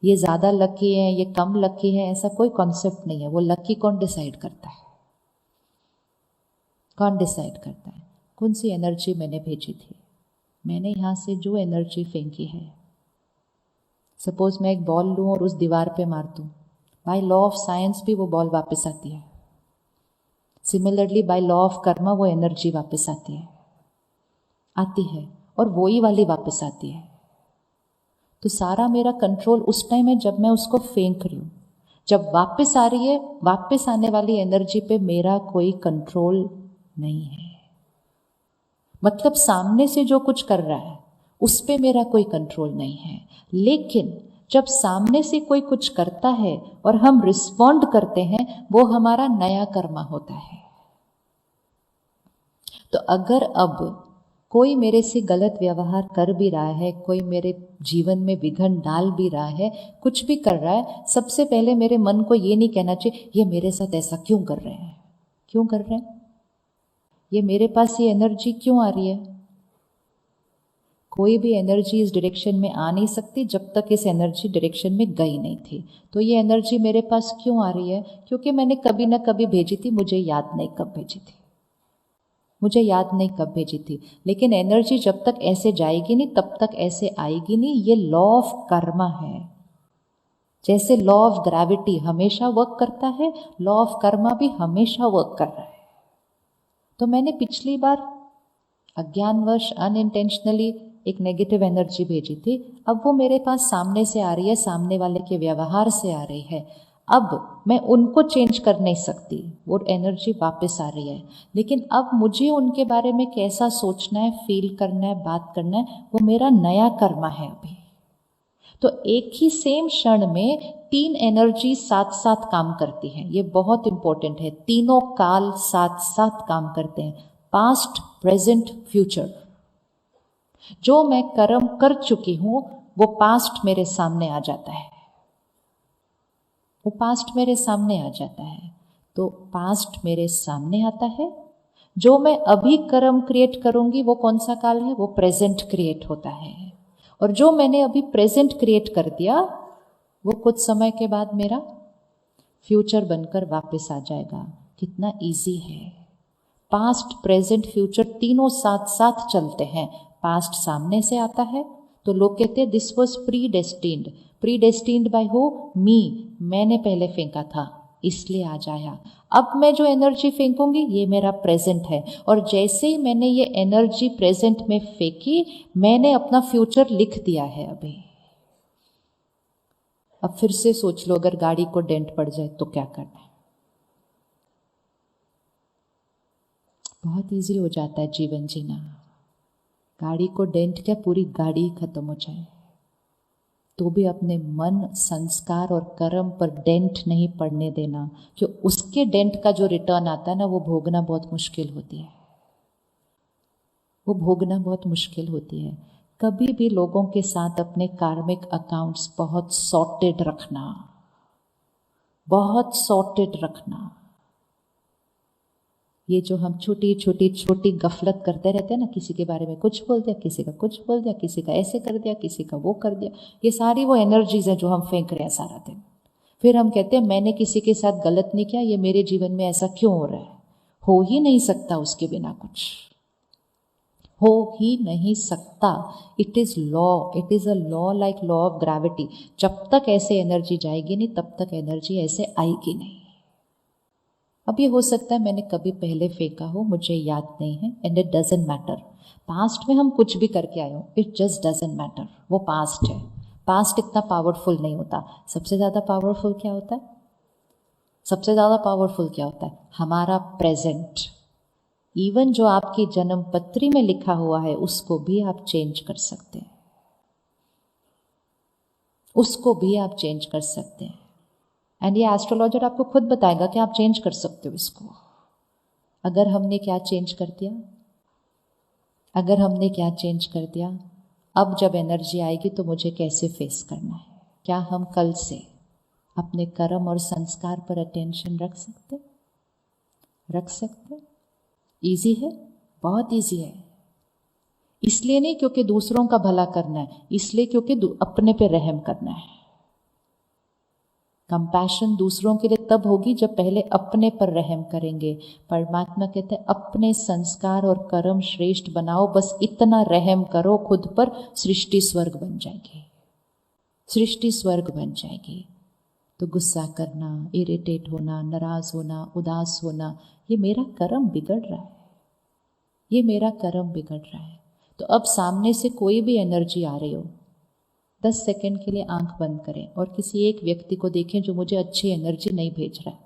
ये ज़्यादा लकी है, ये कम लकी है, ऐसा कोई कॉन्सेप्ट नहीं है। वो लकी कौन डिसाइड करता है? कौन डिसाइड करता है? कौन सी एनर्जी मैंने भेजी थी? मैंने यहाँ से जो एनर्जी फेंकी है, सपोज मैं एक बॉल लूँ और उस दीवार पे मार दूँ, बाय लॉ ऑफ साइंस भी वो बॉल वापस आती है। Similarly by law of Karma वो एनर्जी वापस आती है और वही वाली वापस आती है। तो सारा मेरा कंट्रोल उस टाइम है जब मैं उसको फेंक रही हूँ। जब वापस आ रही है, वापस आने वाली एनर्जी पे मेरा कोई कंट्रोल नहीं है। मतलब सामने से जो कुछ कर रहा है उस पे मेरा कोई कंट्रोल नहीं है। लेकिन जब सामने से कोई कुछ करता है और हम रिस्पॉन्ड करते हैं, वो हमारा नया कर्मा होता है। तो अगर अब कोई मेरे से गलत व्यवहार कर भी रहा है, कोई मेरे जीवन में विघ्न डाल भी रहा है, कुछ भी कर रहा है, सबसे पहले मेरे मन को ये नहीं कहना चाहिए ये मेरे साथ ऐसा क्यों कर रहे हैं, क्यों कर रहे हैं, ये मेरे पास ये एनर्जी क्यों आ रही है। कोई भी एनर्जी इस डायरेक्शन में आ नहीं सकती जब तक इस एनर्जी डायरेक्शन में गई नहीं थी। तो ये एनर्जी मेरे पास क्यों आ रही है? क्योंकि मैंने कभी ना कभी भेजी थी, मुझे याद नहीं कब भेजी थी, मुझे याद नहीं कब भेजी थी। लेकिन एनर्जी जब तक ऐसे जाएगी नहीं तब तक ऐसे आएगी नहीं। ये लॉ ऑफ कर्मा है। जैसे लॉ ऑफ ग्रेविटी हमेशा वर्क करता है, लॉ ऑफ कर्मा भी हमेशा वर्क कर रहा है। तो मैंने पिछली बार अज्ञानवश अनइंटेंशनली एक नेगेटिव एनर्जी भेजी थी, अब वो मेरे पास सामने से आ रही है, सामने वाले के व्यवहार से आ रही है। अब मैं उनको चेंज कर नहीं सकती, वो एनर्जी वापस आ रही है। लेकिन अब मुझे उनके बारे में कैसा सोचना है, फील करना है, बात करना है, वो मेरा नया कर्मा है अभी। तो एक ही सेम क्षण में 3 एनर्जी साथ साथ काम करती हैं। ये बहुत इंपॉर्टेंट है। तीनों काल साथ साथ काम करते हैं, पास्ट, प्रेजेंट, फ्यूचर। जो मैं कर्म कर चुकी हूं वो पास्ट मेरे सामने आ जाता है, वो पास्ट मेरे सामने आ जाता है। तो पास्ट मेरे सामने आता है। जो मैं अभी कर्म क्रिएट करूंगी वो कौन सा काल है? वो प्रेजेंट क्रिएट होता है। और जो मैंने अभी प्रेजेंट क्रिएट कर दिया वो कुछ समय के बाद मेरा फ्यूचर बनकर वापस आ जाएगा। कितना इजी है। पास्ट, प्रेजेंट, फ्यूचर तीनों साथ साथ चलते हैं। पास्ट सामने से आता है तो लोग कहते हैं this was predestined. Predestined by who? Me. मैंने पहले फेंका था इसलिए आ जाया। अब मैं जो एनर्जी फेंकूंगी ये मेरा प्रेजेंट है। और जैसे ही मैंने ये एनर्जी प्रेजेंट में फेंकी, मैंने अपना फ्यूचर लिख दिया है अभी। अब फिर से सोच लो, अगर गाड़ी को डेंट पड़ जाए तो क्या करना है? बहुत इजी हो जाता है जीवन जीना। गाड़ी को डेंट क्या, पूरी गाड़ी खत्म हो जाए तो भी अपने मन, संस्कार और कर्म पर डेंट नहीं पड़ने देना। कि उसके डेंट का जो रिटर्न आता है ना, वो भोगना बहुत मुश्किल होती है, वो भोगना बहुत मुश्किल होती है। कभी भी लोगों के साथ अपने कार्मिक अकाउंट्स बहुत सॉर्टेड रखना, बहुत सॉर्टेड रखना। ये जो हम छोटी छोटी छोटी गफलत करते रहते हैं ना, किसी के बारे में कुछ बोल दिया, किसी का कुछ बोल दिया, किसी का ऐसे कर दिया, किसी का वो कर दिया, ये सारी वो एनर्जीज हैं जो हम फेंक रहे हैं सारा दिन। फिर हम कहते हैं मैंने किसी के साथ गलत नहीं किया, ये मेरे जीवन में ऐसा क्यों हो रहा है। हो ही नहीं सकता उसके बिना, कुछ हो ही नहीं सकता। It is law, it is a law like law of gravity. जब तक ऐसे एनर्जी जाएगी नहीं तब तक एनर्जी ऐसे आएगी नहीं। अब ये हो सकता है मैंने कभी पहले फेंका हो, मुझे याद नहीं है, and it doesn't matter. Past में हम कुछ भी करके आए हो, इट जस्ट डजेंट मैटर, वो पास्ट है। पास्ट इतना पावरफुल नहीं होता। सबसे ज़्यादा पावरफुल क्या होता है? सबसे ज़्यादा पावरफुल क्या होता है? हमारा प्रेजेंट। इवन जो आपकी जन्म पत्री में लिखा हुआ है उसको भी आप चेंज कर सकते हैं, उसको भी आप चेंज कर सकते हैं। एंड ये एस्ट्रोलॉजर आपको खुद बताएगा कि आप चेंज कर सकते हो इसको। अगर हमने क्या चेंज कर दिया, अगर हमने क्या चेंज कर दिया, अब जब एनर्जी आएगी तो मुझे कैसे फेस करना है। क्या हम कल से अपने कर्म और संस्कार पर अटेंशन रख सकते? रख सकते? इजी है, बहुत इजी है। इसलिए नहीं क्योंकि दूसरों का भला करना है, इसलिए क्योंकि अपने पे रहम करना है। कंपैशन दूसरों के लिए तब होगी जब पहले अपने पर रहम करेंगे। परमात्मा कहते हैं अपने संस्कार और कर्म श्रेष्ठ बनाओ, बस इतना रहम करो खुद पर, सृष्टि स्वर्ग बन जाएगी, सृष्टि स्वर्ग बन जाएगी। तो गुस्सा करना, इरिटेट होना, नाराज होना, उदास होना, ये मेरा कर्म बिगड़ रहा है, ये मेरा कर्म बिगड़ रहा है। तो अब सामने से कोई भी एनर्जी आ रही हो, 10 सेकंड के लिए आंख बंद करें और किसी एक व्यक्ति को देखें जो मुझे अच्छी एनर्जी नहीं भेज रहा है।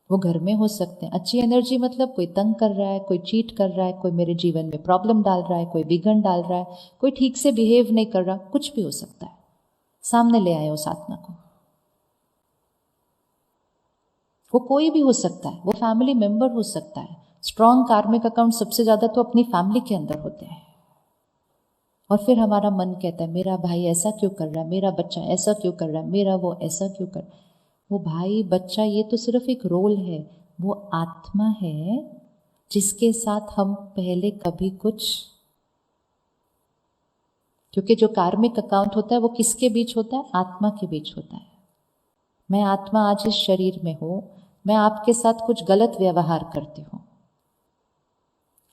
वो घर में हो सकते हैं। अच्छी एनर्जी मतलब कोई तंग कर रहा है, कोई चीट कर रहा है, कोई मेरे जीवन में प्रॉब्लम डाल रहा है, कोई विघन डाल रहा है, कोई ठीक से बिहेव नहीं कर रहा, कुछ भी हो सकता है। सामने ले आए उस आत्मा को। वो कोई भी हो सकता है, वो फैमिली मेंबर हो सकता है। स्ट्रॉन्ग कार्मिक अकाउंट सबसे ज्यादा तो अपनी फैमिली के अंदर होते हैं। और फिर हमारा मन कहता है मेरा भाई ऐसा क्यों कर रहा है, मेरा बच्चा ऐसा क्यों कर रहा है, मेरा वो ऐसा क्यों कर। वो भाई बच्चा ये तो सिर्फ एक रोल है, वो आत्मा है जिसके साथ हम पहले कभी कुछ, क्योंकि जो कार्मिक अकाउंट होता है वो किसके बीच होता है, आत्मा के बीच होता है। मैं आत्मा आज इस शरीर में हूं, मैं आपके साथ कुछ गलत व्यवहार करती हूं,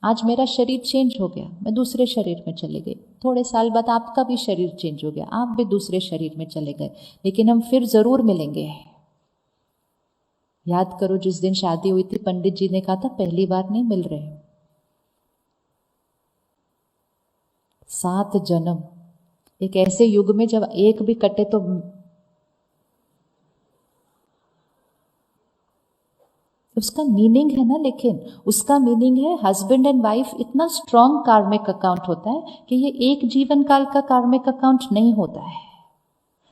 आज मेरा शरीर चेंज हो गया, मैं दूसरे शरीर में चले गई, थोड़े साल बाद आपका भी शरीर चेंज हो गया, आप भी दूसरे शरीर में चले गए, लेकिन हम फिर जरूर मिलेंगे। याद करो जिस दिन शादी हुई थी, पंडित जी ने कहा था पहली बार नहीं मिल रहे, 7 जन्म। एक ऐसे युग में जब एक भी कटे तो उसका मीनिंग है ना, लेकिन उसका मीनिंग है हस्बैंड एंड वाइफ इतना स्ट्रॉन्ग कार्मिक अकाउंट होता है कि ये एक जीवन काल का कार्मिक अकाउंट नहीं होता है।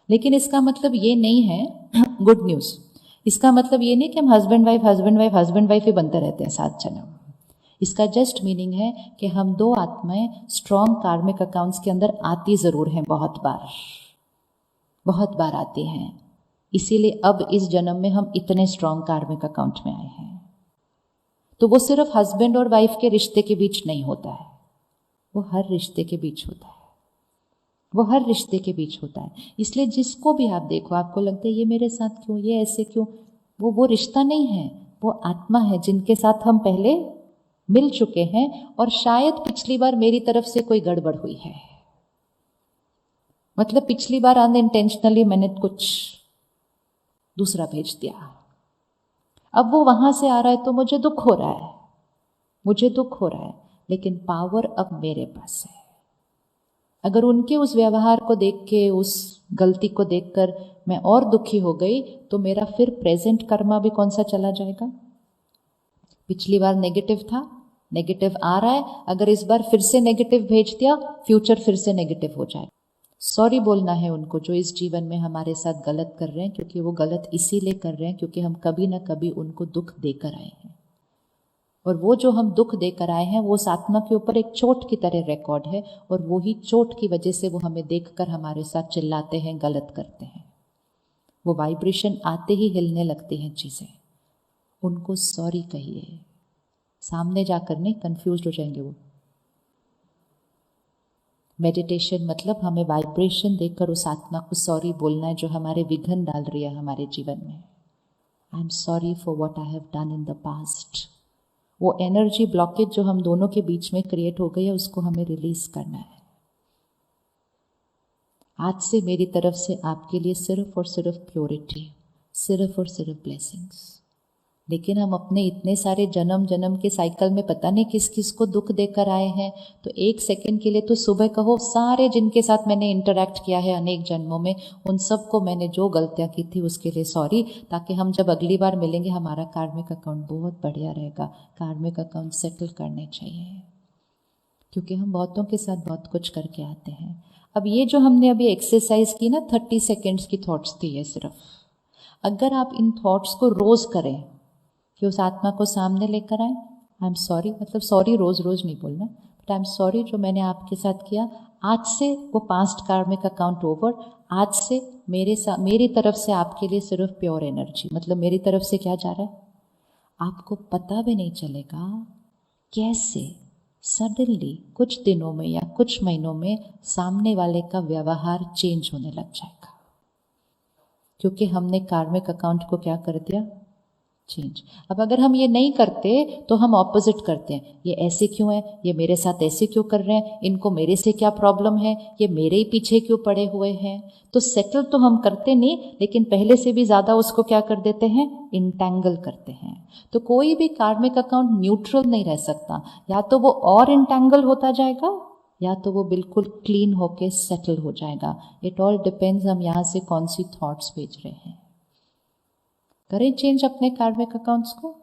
लेकिन इसका मतलब ये नहीं है, गुड न्यूज, इसका मतलब ये नहीं कि हम husband wife husband wife husband wife ही बनते रहते हैं 7 जन्म। इसका जस्ट मीनिंग है कि हम 2 आत्माएं स्ट्रॉन्ग कार्मिक अकाउंट्स के अंदर आती जरूर हैं, बहुत बार आती हैं। इसीलिए अब इस जन्म में हम इतने स्ट्रॉन्ग कार्मिक अकाउंट में आए हैं। तो वो सिर्फ हस्बैंड और वाइफ के रिश्ते के बीच नहीं होता है, वो हर रिश्ते के बीच होता है, वो हर रिश्ते के बीच होता है। इसलिए जिसको भी आप देखो, आपको लगता है ये मेरे साथ क्यों, ये ऐसे क्यों, वो रिश्ता नहीं है, वो आत्मा है जिनके साथ हम पहले मिल चुके हैं और शायद पिछली बार मेरी तरफ से कोई गड़बड़ हुई है। मतलब पिछली बार अनइंटेंशनली मैंने कुछ दूसरा भेज दिया, अब वो वहां से आ रहा है तो मुझे दुख हो रहा है, मुझे दुख हो रहा है, लेकिन पावर अब मेरे पास है। अगर उनके उस व्यवहार को देख के, उस गलती को देखकर मैं और दुखी हो गई तो मेरा फिर प्रेजेंट कर्मा भी कौन सा चला जाएगा। पिछली बार नेगेटिव था, नेगेटिव आ रहा है, अगर इस बार फिर से नेगेटिव भेज दिया, फ्यूचर फिर से नेगेटिव हो जाए। सॉरी बोलना है उनको जो इस जीवन में हमारे साथ गलत कर रहे हैं, क्योंकि वो गलत इसीलिए कर रहे हैं क्योंकि हम कभी ना कभी उनको दुख देकर आए हैं। और वो जो हम दुख देकर आए हैं वो उस आत्मा के ऊपर एक चोट की तरह रिकॉर्ड है, और वही चोट की वजह से वो हमें देखकर हमारे साथ चिल्लाते हैं, गलत करते हैं। वो वाइब्रेशन आते ही हिलने लगती हैं चीजें। उनको सॉरी कहिए, सामने जाकर नहीं, कंफ्यूज हो जाएंगे वो। मेडिटेशन मतलब हमें वाइब्रेशन देकर उस आत्मा को सॉरी बोलना है जो हमारे विघन डाल रही है हमारे जीवन में। I am sorry for what I have done in the past. वो एनर्जी ब्लॉकेज जो हम दोनों के बीच में क्रिएट हो गई है, उसको हमें रिलीज करना है। आज से मेरी तरफ से आपके लिए सिर्फ और सिर्फ प्योरिटी, सिर्फ और सिर्फ ब्लेसिंग्स। लेकिन हम अपने इतने सारे जन्म जन्म के साइकिल में पता नहीं किस किस को दुख देकर आए हैं। तो एक सेकंड के लिए तो सुबह कहो, सारे जिनके साथ मैंने इंटरेक्ट किया है अनेक जन्मों में, उन सबको मैंने जो गलतियां की थी उसके लिए सॉरी, ताकि हम जब अगली बार मिलेंगे हमारा कार्मिक अकाउंट बहुत बढ़िया रहेगा। कार्मिक अकाउंट सेटल करने चाहिए, क्योंकि हम बहुतों के साथ बहुत कुछ करके आते हैं। अब ये जो हमने अभी एक्सरसाइज की ना, 30 सेकेंड्स की थॉट्स थी ये सिर्फ। अगर आप इन थॉट्स को रोज करें कि उस आत्मा को सामने लेकर आए, आई एम सॉरी, मतलब सॉरी रोज रोज नहीं बोलना, बट आई एम सॉरी जो मैंने आपके साथ किया। आज से वो पास्ट कार्मिक अकाउंट ओवर, आज से मेरी तरफ से आपके लिए सिर्फ प्योर एनर्जी। मतलब मेरी तरफ से क्या जा रहा है, आपको पता भी नहीं चलेगा कैसे सडनली कुछ दिनों में या कुछ महीनों में सामने वाले का व्यवहार चेंज होने लग जाएगा। क्योंकि हमने कार्मिक अकाउंट को क्या कर दिया, चेंज। अब अगर हम ये नहीं करते तो हम ऑपोजिट करते हैं, ये ऐसे क्यों है, ये मेरे साथ ऐसे क्यों कर रहे हैं, इनको मेरे से क्या प्रॉब्लम है, ये मेरे ही पीछे क्यों पड़े हुए हैं। तो सेटल तो हम करते नहीं, लेकिन पहले से भी ज़्यादा उसको क्या कर देते हैं, इंटैंगल करते हैं। तो कोई भी कार्मिक अकाउंट न्यूट्रल नहीं रह सकता, या तो वो और इंटैंगल होता जाएगा या तो वो बिल्कुल क्लीन होके सेटल हो जाएगा। इट ऑल डिपेंड्स हम यहाँ से कौन सी थॉट्स भेज रहे हैं। करें चेंज अपने कार्मिक अकाउंट्स को।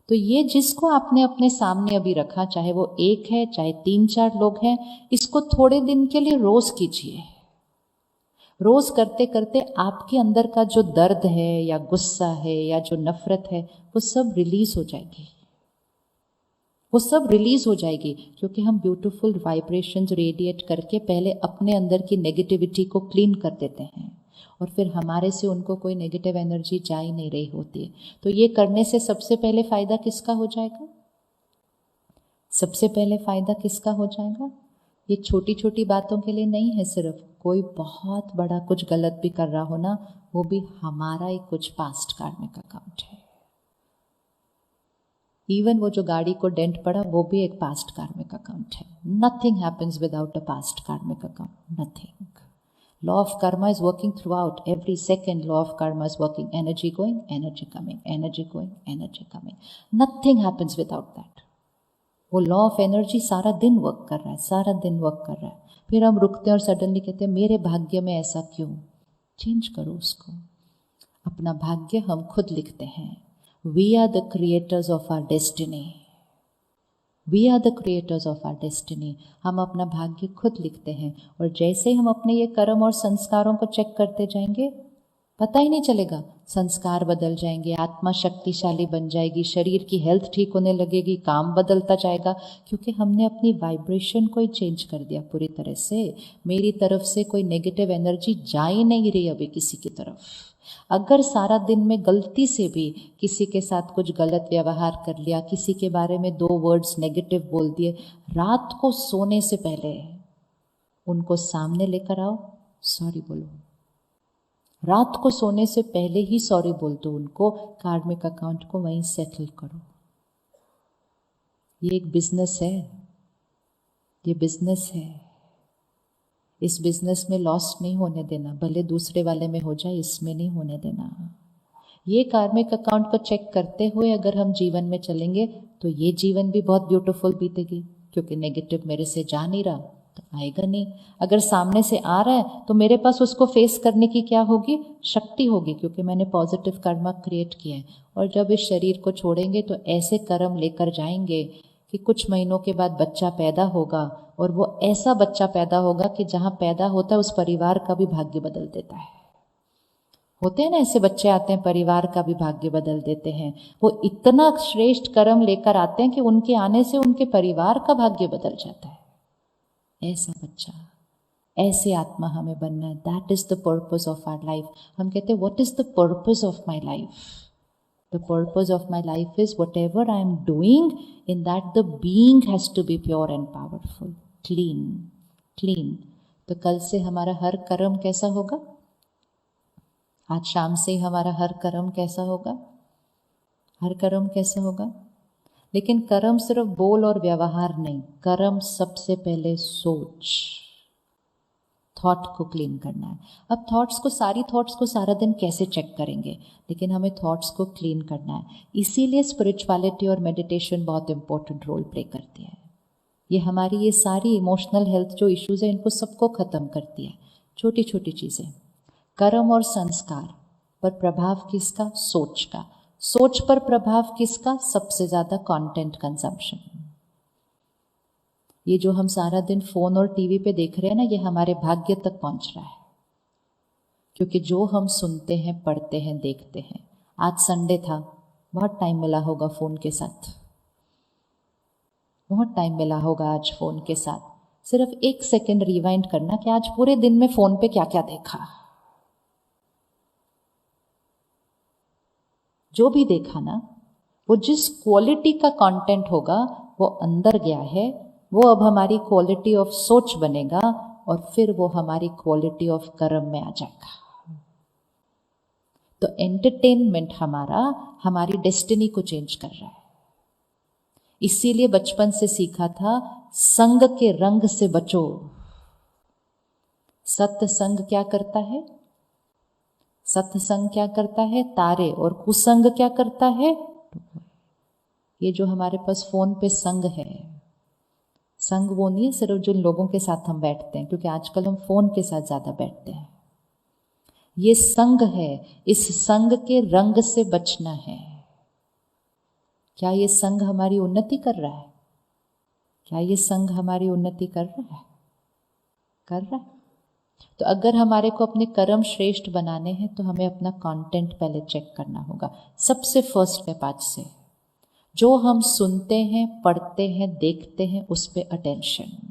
तो ये जिसको आपने अपने सामने अभी रखा, चाहे वो एक है चाहे 3-4 लोग हैं, इसको थोड़े दिन के लिए रोज कीजिए। रोज करते करते आपके अंदर का जो दर्द है या गुस्सा है या जो नफरत है वो सब रिलीज हो जाएगी, वो सब रिलीज हो जाएगी। क्योंकि हम ब्यूटीफुल वाइब्रेशंस रेडिएट करके पहले अपने अंदर की नेगेटिविटी को क्लीन कर देते हैं और फिर हमारे से उनको कोई नेगेटिव एनर्जी जा ही नहीं रही होती है। तो ये करने से सबसे पहले फायदा किसका हो जाएगा, सबसे पहले फायदा किसका हो जाएगा। ये छोटी छोटी बातों के लिए नहीं है, सिर्फ कोई बहुत बड़ा कुछ गलत भी कर रहा हो ना, वो भी हमारा ही कुछ पास्ट कार्मिक अकाउंट है। इवन वो जो गाड़ी को डेंट पड़ा वो भी एक पास्ट कार्मिक अकाउंट है। Nothing happens without a past कार्मिक account, nothing. Law of karma is working throughout. Every second law of karma is working. Energy going, energy coming, energy going, energy coming. Nothing happens without that. वो law of energy सारा दिन work कर रहा है, सारा दिन work कर रहा है। फिर हम रुकते हैं और सडनली कहते हैं मेरे भाग्य में ऐसा क्यों। चेंज करो उसको। अपना भाग्य हम खुद लिखते हैं। We are the creators of our destiny. We are the creators of our destiny. हम अपना भाग्य खुद लिखते हैं और जैसे हम अपने ये कर्म और संस्कारों को चेक करते जाएंगे, पता ही नहीं चलेगा, संस्कार बदल जाएंगे, आत्मा शक्तिशाली बन जाएगी, शरीर की हेल्थ ठीक होने लगेगी, काम बदलता जाएगा, क्योंकि हमने अपनी वाइब्रेशन को ही चेंज कर दिया पूरी तरह से। मेरी तरफ से कोई नेगेटिव एनर्जी जा ही नहीं रही अभी किसी की तरफ। अगर सारा दिन में गलती से भी किसी के साथ कुछ गलत व्यवहार कर लिया, किसी के बारे में 2 वर्ड्स नेगेटिव बोल दिए, रात को सोने से पहले उनको सामने लेकर आओ, सॉरी बोलो। रात को सोने से पहले ही सॉरी बोल दो उनको, कार्मिक अकाउंट को वहीं सेटल करो। ये एक बिजनेस है, ये बिजनेस है। इस बिजनेस में लॉस नहीं होने देना, भले दूसरे वाले में हो जाए, इसमें नहीं होने देना। ये कार्मिक अकाउंट को चेक करते हुए अगर हम जीवन में चलेंगे तो ये जीवन भी बहुत ब्यूटीफुल बीतेगी, क्योंकि नेगेटिव मेरे से जा नहीं रहा तो आएगा नहीं। अगर सामने से आ रहा है तो मेरे पास उसको फेस करने की क्या होगी, शक्ति होगी, क्योंकि मैंने पॉजिटिव कर्म क्रिएट किया है। और जब इस शरीर को छोड़ेंगे तो ऐसे कर्म लेकर जाएंगे कि कुछ महीनों के बाद बच्चा पैदा होगा और वो ऐसा बच्चा पैदा होगा कि जहाँ पैदा होता है उस परिवार का भी भाग्य बदल देता है। होते हैं ना ऐसे बच्चे आते हैं, परिवार का भी भाग्य बदल देते हैं। वो इतना श्रेष्ठ कर्म लेकर आते हैं कि उनके आने से उनके परिवार का भाग्य बदल जाता है। ऐसा बच्चा, ऐसे आत्मा हमें बनना है। That is the purpose of our life. हम कहते हैं what is the purpose of my life. The purpose of my life is whatever I am doing, in that the being has to be pure and powerful, clean, clean. तो कल से हमारा हर कर्म कैसा होगा, आज शाम से हमारा हर कर्म कैसा होगा, हर कर्म कैसा होगा। लेकिन कर्म सिर्फ बोल और व्यवहार नहीं, कर्म सबसे पहले सोच, थॉट को क्लीन करना है। अब थॉट्स को, सारी थॉट्स को सारा दिन कैसे चेक करेंगे, लेकिन हमें थॉट्स को क्लीन करना है। इसीलिए स्पिरिचुअलिटी और मेडिटेशन बहुत इंपॉर्टेंट रोल प्ले करती है। ये हमारी ये सारी इमोशनल हेल्थ जो इश्यूज है इनको सबको ख़त्म करती है। छोटी छोटी चीज़ें, कर्म और संस्कार पर प्रभाव किसका, सोच का। सोच पर प्रभाव किसका, सबसे ज़्यादा कंटेंट कंजम्पशन। ये जो हम सारा दिन फोन और टीवी पे देख रहे हैं ना, ये हमारे भाग्य तक पहुंच रहा है, क्योंकि जो हम सुनते हैं, पढ़ते हैं, देखते हैं। आज संडे था, बहुत टाइम मिला होगा फोन के साथ, बहुत टाइम मिला होगा आज फोन के साथ। सिर्फ 1 सेकेंड रिवाइंड करना कि आज पूरे दिन में फोन पे क्या क्या देखा। जो भी देखा ना, वो जिस क्वालिटी का कंटेंट होगा वो अंदर गया है, वो अब हमारी क्वालिटी ऑफ सोच बनेगा और फिर वो हमारी क्वालिटी ऑफ कर्म में आ जाएगा। तो एंटरटेनमेंट हमारी डेस्टिनी को चेंज कर रहा है। इसीलिए बचपन से सीखा था, संग के रंग से बचो। सत्संग क्या करता है? सत्संग क्या करता है? तारे। और कुसंग क्या करता है? ये जो हमारे पास फोन पे संग है, संग वो नहीं है सिर्फ जिन लोगों के साथ हम बैठते हैं, क्योंकि आजकल हम फोन के साथ ज्यादा बैठते हैं। ये संग है, इस संग के रंग से बचना है। क्या ये संग हमारी उन्नति कर रहा है? क्या ये संग हमारी उन्नति कर रहा है? कर रहा है। तो अगर हमारे को अपने कर्म श्रेष्ठ बनाने हैं तो हमें अपना कंटेंट पहले चेक करना होगा। सबसे फर्स्ट स्टेप आज से, जो हम सुनते हैं, पढ़ते हैं, देखते हैं, उस पे अटेंशन।